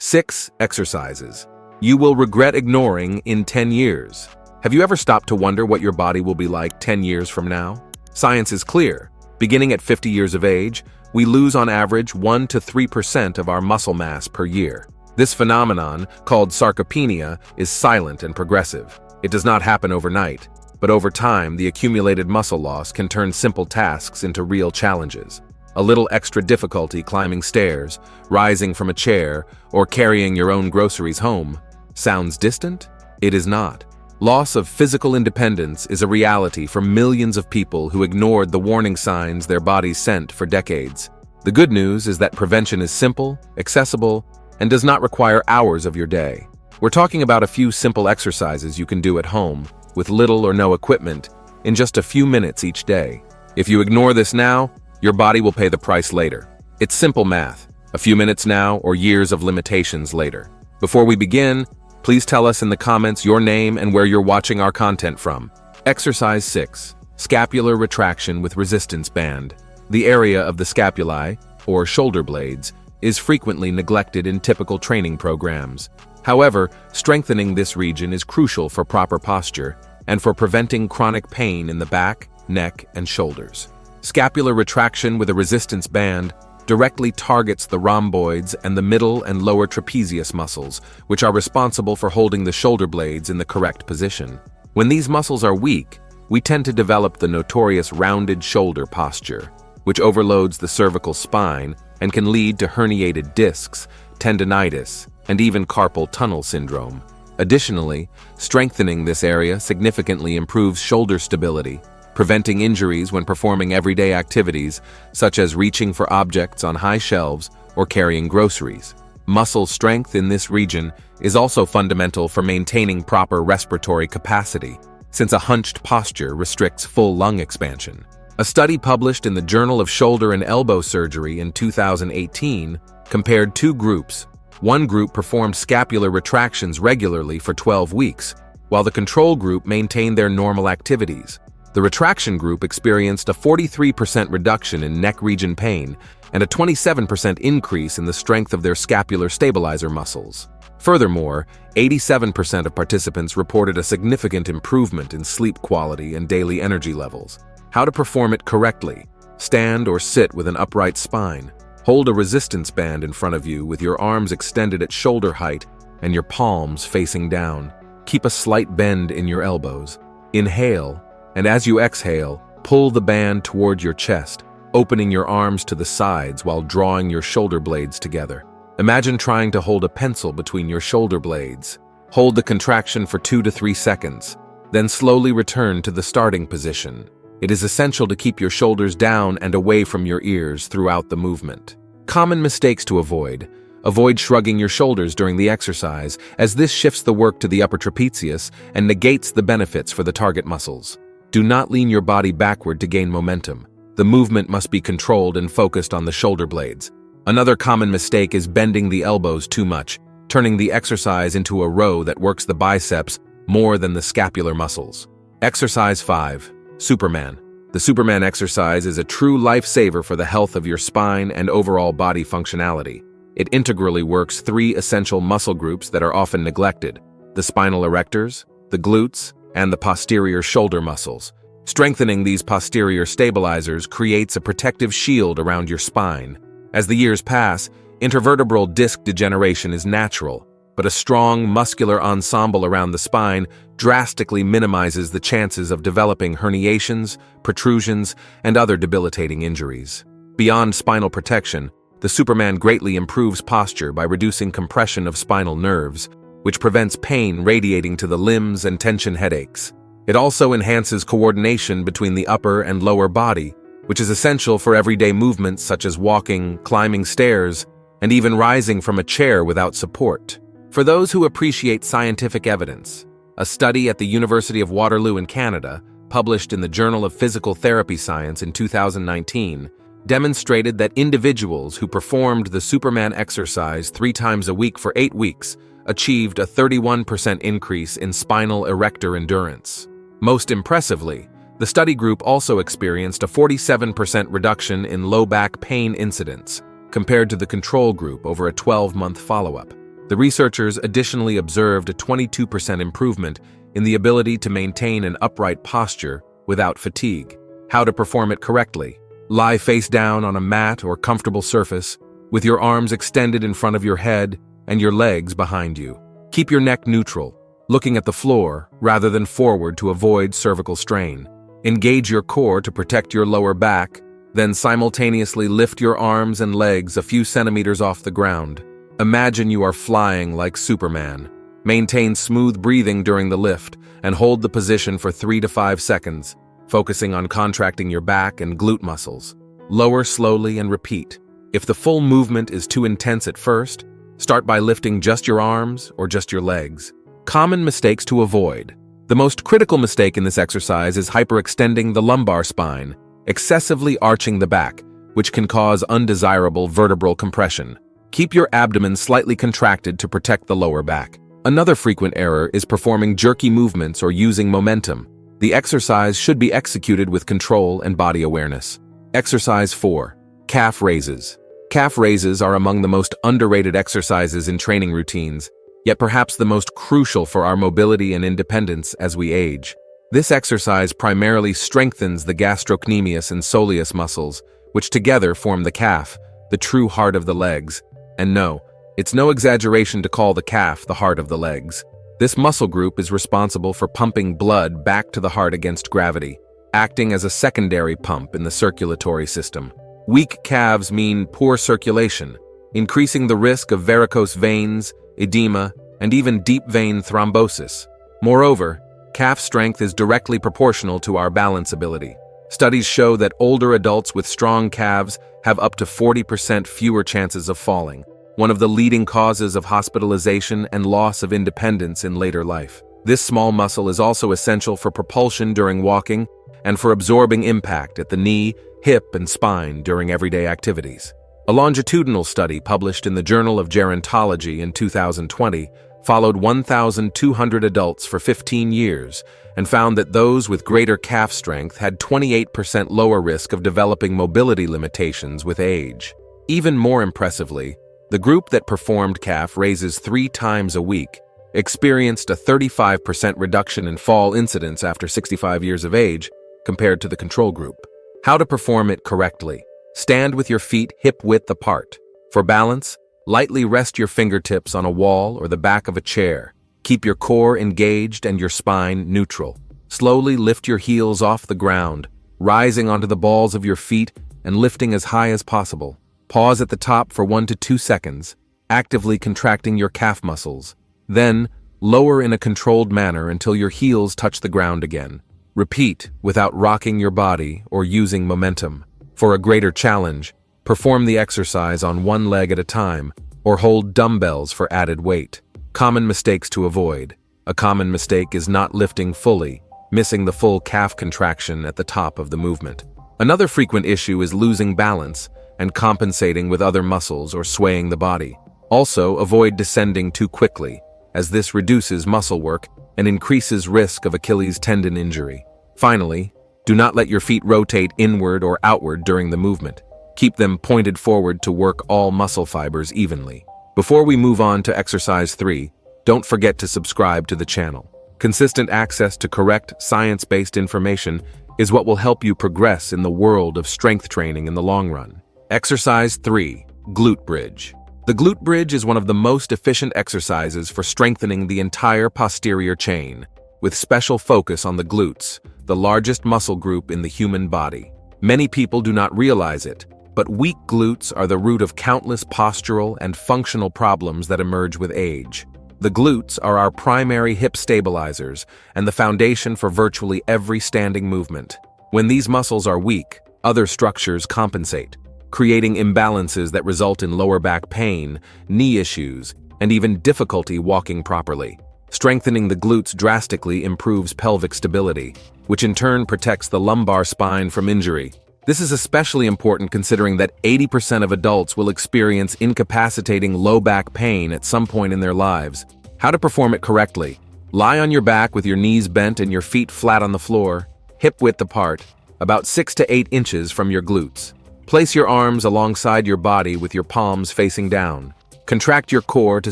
6 exercises you will regret ignoring in 10 years. Have you ever stopped to wonder what your body will be like 10 years from now? Science is clear. Beginning at 50 years of age, we lose on average 1 to 3% of our muscle mass per year. This phenomenon, called sarcopenia, is silent and progressive. It does not happen overnight, but over time, the accumulated muscle loss can turn simple tasks into real challenges. A little extra difficulty climbing stairs, rising from a chair, or carrying your own groceries home sounds distant? It is not. Loss of physical independence is a reality for millions of people who ignored the warning signs their bodies sent for decades. The good news is that prevention is simple, accessible, and does not require hours of your day. We're talking about a few simple exercises you can do at home, with little or no equipment, in just a few minutes each day. If you ignore this now, your body will pay the price later. It's simple math, a few minutes now or years of limitations later. Before we begin, please tell us in the comments your name and where you're watching our content from. Exercise 6. Scapular retraction with resistance band. The area of the scapulae, or shoulder blades, is frequently neglected in typical training programs. However, strengthening this region is crucial for proper posture and for preventing chronic pain in the back, neck, and shoulders. Scapular retraction with a resistance band directly targets the rhomboids and the middle and lower trapezius muscles, which are responsible for holding the shoulder blades in the correct position. When these muscles are weak, we tend to develop the notorious rounded shoulder posture, which overloads the cervical spine and can lead to herniated discs, tendinitis, and even carpal tunnel syndrome. Additionally, strengthening this area significantly improves shoulder stability, preventing injuries when performing everyday activities, such as reaching for objects on high shelves or carrying groceries. Muscle strength in this region is also fundamental for maintaining proper respiratory capacity, since a hunched posture restricts full lung expansion. A study published in the Journal of Shoulder and Elbow Surgery in 2018 compared two groups. One group performed scapular retractions regularly for 12 weeks, while the control group maintained their normal activities. The retraction group experienced a 43% reduction in neck region pain and a 27% increase in the strength of their scapular stabilizer muscles. Furthermore, 87% of participants reported a significant improvement in sleep quality and daily energy levels. How to perform it correctly: stand or sit with an upright spine. Hold a resistance band in front of you with your arms extended at shoulder height and your palms facing down. Keep a slight bend in your elbows. Inhale, and as you exhale, pull the band toward your chest, opening your arms to the sides while drawing your shoulder blades together. Imagine trying to hold a pencil between your shoulder blades. Hold the contraction for 2 to 3 seconds, then slowly return to the starting position. It is essential to keep your shoulders down and away from your ears throughout the movement. Common mistakes to avoid. Avoid shrugging your shoulders during the exercise, as this shifts the work to the upper trapezius and negates the benefits for the target muscles. Do not lean your body backward to gain momentum. The movement must be controlled and focused on the shoulder blades. Another common mistake is bending the elbows too much, turning the exercise into a row that works the biceps more than the scapular muscles. Exercise 5. Superman. The Superman exercise is a true lifesaver for the health of your spine and overall body functionality. It integrally works 3 essential muscle groups that are often neglected: the spinal erectors, the glutes, and the posterior shoulder muscles. Strengthening these posterior stabilizers creates a protective shield around your spine. As the years pass, intervertebral disc degeneration is natural, but a strong muscular ensemble around the spine drastically minimizes the chances of developing herniations, protrusions, and other debilitating injuries. Beyond spinal protection, the Superman greatly improves posture by reducing compression of spinal nerves, which prevents pain radiating to the limbs and tension headaches. It also enhances coordination between the upper and lower body, which is essential for everyday movements such as walking, climbing stairs, and even rising from a chair without support. For those who appreciate scientific evidence, a study at the University of Waterloo in Canada, published in the Journal of Physical Therapy Science in 2019, demonstrated that individuals who performed the Superman exercise 3 times a week for 8 weeks achieved a 31% increase in spinal erector endurance. Most impressively, the study group also experienced a 47% reduction in low back pain incidence compared to the control group over a 12-month follow-up. The researchers additionally observed a 22% improvement in the ability to maintain an upright posture without fatigue. How to perform it correctly. Lie face down on a mat or comfortable surface, with your arms extended in front of your head and your legs behind you. Keep your neck neutral, looking at the floor rather than forward to avoid cervical strain. Engage your core to protect your lower back, then simultaneously lift your arms and legs a few centimeters off the ground. Imagine you are flying like Superman. Maintain smooth breathing during the lift and hold the position for 3 to 5 seconds, focusing on contracting your back and glute muscles. Lower slowly and repeat. If the full movement is too intense at first, start by lifting just your arms or just your legs. Common mistakes to avoid. The most critical mistake in this exercise is hyperextending the lumbar spine, excessively arching the back, which can cause undesirable vertebral compression. Keep your abdomen slightly contracted to protect the lower back. Another frequent error is performing jerky movements or using momentum. The exercise should be executed with control and body awareness. Exercise 4. Calf raises. Calf raises are among the most underrated exercises in training routines, yet perhaps the most crucial for our mobility and independence as we age. This exercise primarily strengthens the gastrocnemius and soleus muscles, which together form the calf, the true heart of the legs. And no, it's no exaggeration to call the calf the heart of the legs. This muscle group is responsible for pumping blood back to the heart against gravity, acting as a secondary pump in the circulatory system. Weak calves mean poor circulation, increasing the risk of varicose veins, edema, and even deep vein thrombosis. Moreover, calf strength is directly proportional to our balance ability. Studies show that older adults with strong calves have up to 40% fewer chances of falling, one of the leading causes of hospitalization and loss of independence in later life. This small muscle is also essential for propulsion during walking and for absorbing impact at the knee, hip, and spine during everyday activities. A longitudinal study published in the Journal of Gerontology in 2020 followed 1,200 adults for 15 years and found that those with greater calf strength had 28% lower risk of developing mobility limitations with age. Even more impressively, the group that performed calf raises 3 times a week experienced a 35% reduction in fall incidence after 65 years of age compared to the control group. How to perform it correctly. Stand with your feet hip-width apart. For balance, lightly rest your fingertips on a wall or the back of a chair. Keep your core engaged and your spine neutral. Slowly lift your heels off the ground, rising onto the balls of your feet and lifting as high as possible. Pause at the top for 1 to 2 seconds, actively contracting your calf muscles. Then, lower in a controlled manner until your heels touch the ground again. Repeat without rocking your body or using momentum. For a greater challenge, perform the exercise on one leg at a time or hold dumbbells for added weight. Common mistakes to avoid. A common mistake is not lifting fully, missing the full calf contraction at the top of the movement. Another frequent issue is losing balance and compensating with other muscles or swaying the body. Also, avoid descending too quickly, as this reduces muscle work and increases risk of Achilles tendon injury. Finally, do not let your feet rotate inward or outward during the movement. Keep them pointed forward to work all muscle fibers evenly. Before we move on to exercise 3, don't forget to subscribe to the channel. Consistent access to correct, science-based information is what will help you progress in the world of strength training in the long run. Exercise 3. Glute Bridge. The glute bridge is one of the most efficient exercises for strengthening the entire posterior chain, with special focus on the glutes, the largest muscle group in the human body. Many people do not realize it, but weak glutes are the root of countless postural and functional problems that emerge with age. The glutes are our primary hip stabilizers and the foundation for virtually every standing movement. When these muscles are weak, other structures compensate, creating imbalances that result in lower back pain, knee issues, and even difficulty walking properly. Strengthening the glutes drastically improves pelvic stability, which in turn protects the lumbar spine from injury. This is especially important considering that 80% of adults will experience incapacitating low back pain at some point in their lives. How to perform it correctly. Lie on your back with your knees bent and your feet flat on the floor, hip-width apart, about 6 to 8 inches from your glutes. Place your arms alongside your body with your palms facing down. Contract your core to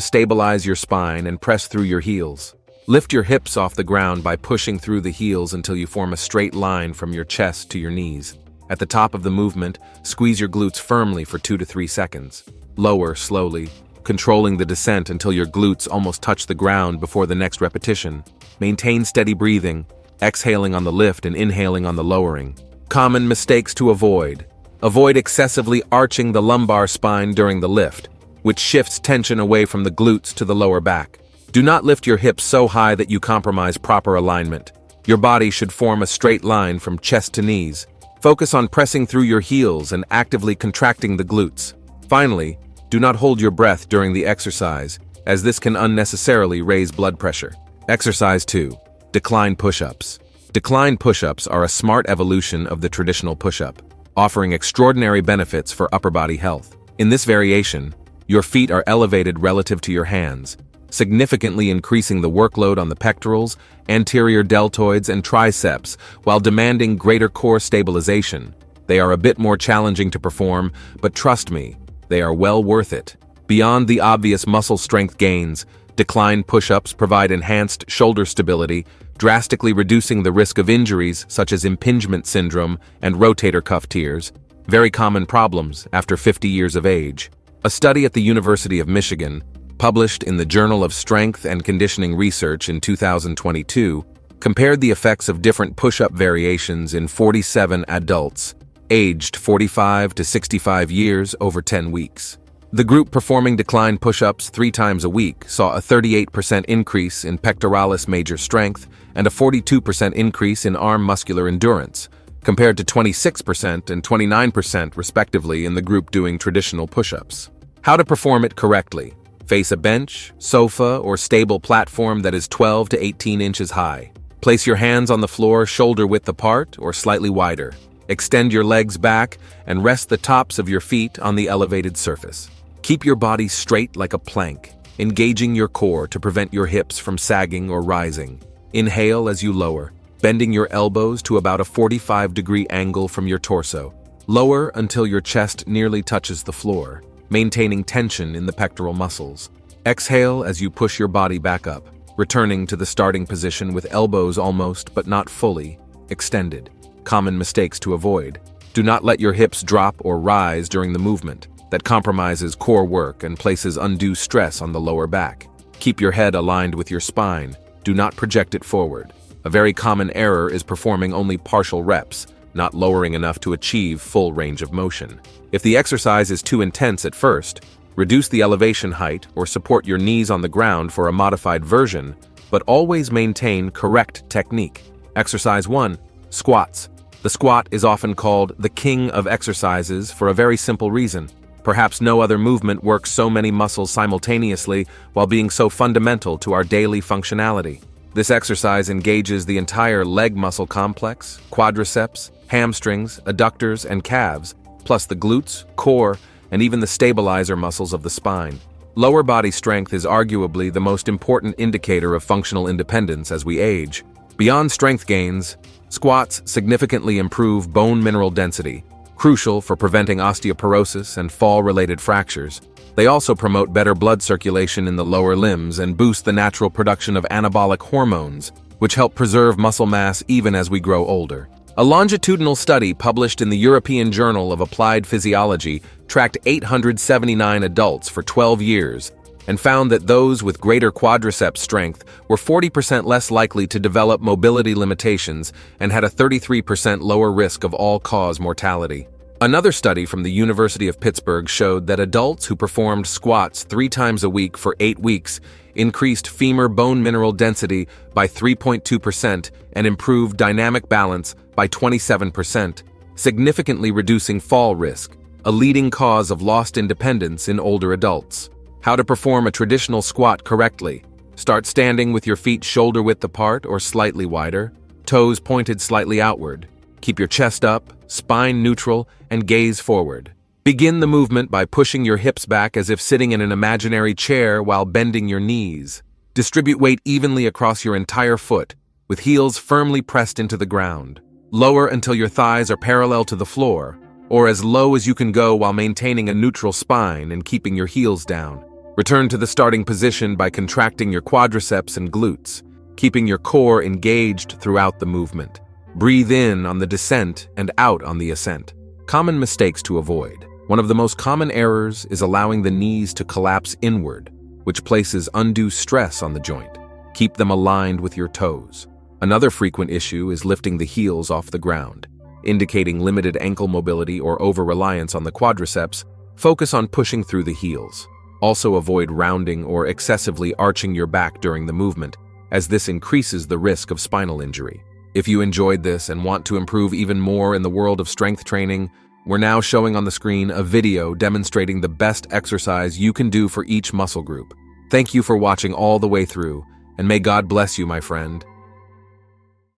stabilize your spine and press through your heels. Lift your hips off the ground by pushing through the heels until you form a straight line from your chest to your knees. At the top of the movement, squeeze your glutes firmly for 2 to 3 seconds. Lower slowly, controlling the descent until your glutes almost touch the ground before the next repetition. Maintain steady breathing, exhaling on the lift and inhaling on the lowering. Common mistakes to avoid. Avoid excessively arching the lumbar spine during the lift, which shifts tension away from the glutes to the lower back. Do not lift your hips so high that you compromise proper alignment. Your body should form a straight line from chest to knees. Focus on pressing through your heels and actively contracting the glutes. Finally, do not hold your breath during the exercise, as this can unnecessarily raise blood pressure. Exercise 2. Decline push-ups. Decline push-ups are a smart evolution of the traditional push-up, offering extraordinary benefits for upper body health. In this variation, your feet are elevated relative to your hands, significantly increasing the workload on the pectorals, anterior deltoids, and triceps while demanding greater core stabilization. They are a bit more challenging to perform, but trust me, they are well worth it. Beyond the obvious muscle strength gains, decline push-ups provide enhanced shoulder stability, drastically reducing the risk of injuries such as impingement syndrome and rotator cuff tears, very common problems after 50 years of age. A study at the University of Michigan, published in the Journal of Strength and Conditioning Research in 2022, compared the effects of different push-up variations in 47 adults, aged 45 to 65 years over 10 weeks. The group performing decline push-ups 3 times a week saw a 38% increase in pectoralis major strength and a 42% increase in arm muscular endurance, compared to 26% and 29% respectively in the group doing traditional push-ups. How to perform it correctly. Face a bench, sofa, or stable platform that is 12 to 18 inches high. Place your hands on the floor shoulder width apart or slightly wider. Extend your legs back and rest the tops of your feet on the elevated surface. Keep your body straight like a plank, engaging your core to prevent your hips from sagging or rising. Inhale as you lower, bending your elbows to about a 45-degree angle from your torso. Lower until your chest nearly touches the floor, maintaining tension in the pectoral muscles. Exhale as you push your body back up, returning to the starting position with elbows almost but not fully extended. Common mistakes to avoid. Do not let your hips drop or rise during the movement. That compromises core work and places undue stress on the lower back. Keep your head aligned with your spine. Do not project it forward. A very common error is performing only partial reps, not lowering enough to achieve full range of motion. If the exercise is too intense at first, reduce the elevation height or support your knees on the ground for a modified version, but always maintain correct technique. Exercise 1. Squats. The squat is often called the king of exercises for a very simple reason. Perhaps no other movement works so many muscles simultaneously while being so fundamental to our daily functionality. This exercise engages the entire leg muscle complex, quadriceps, hamstrings, adductors, and calves, plus the glutes, core, and even the stabilizer muscles of the spine. Lower body strength is arguably the most important indicator of functional independence as we age. Beyond strength gains, squats significantly improve bone mineral density, crucial for preventing osteoporosis and fall-related fractures. They also promote better blood circulation in the lower limbs and boost the natural production of anabolic hormones, which help preserve muscle mass even as we grow older. A longitudinal study published in the European Journal of Applied Physiology tracked 879 adults for 12 years and found that those with greater quadriceps strength were 40% less likely to develop mobility limitations and had a 33% lower risk of all-cause mortality. Another study from the University of Pittsburgh showed that adults who performed squats 3 times a week for 8 weeks increased femur bone mineral density by 3.2% and improved dynamic balance by 27%, significantly reducing fall risk, a leading cause of lost independence in older adults. How to perform a traditional squat correctly. Start standing with your feet shoulder width apart or slightly wider, toes pointed slightly outward. Keep your chest up, spine neutral, and gaze forward. Begin the movement by pushing your hips back as if sitting in an imaginary chair while bending your knees. Distribute weight evenly across your entire foot, with heels firmly pressed into the ground. Lower until your thighs are parallel to the floor, or as low as you can go while maintaining a neutral spine and keeping your heels down. Return to the starting position by contracting your quadriceps and glutes, keeping your core engaged throughout the movement. Breathe in on the descent and out on the ascent. Common mistakes to avoid. One of the most common errors is allowing the knees to collapse inward, which places undue stress on the joint. Keep them aligned with your toes. Another frequent issue is lifting the heels off the ground. Indicating limited ankle mobility or over-reliance on the quadriceps, focus on pushing through the heels. Also avoid rounding or excessively arching your back during the movement, as this increases the risk of spinal injury. If you enjoyed this and want to improve even more in the world of strength training, we're now showing on the screen a video demonstrating the best exercise you can do for each muscle group. Thank you for watching all the way through, and may God bless you, my friend.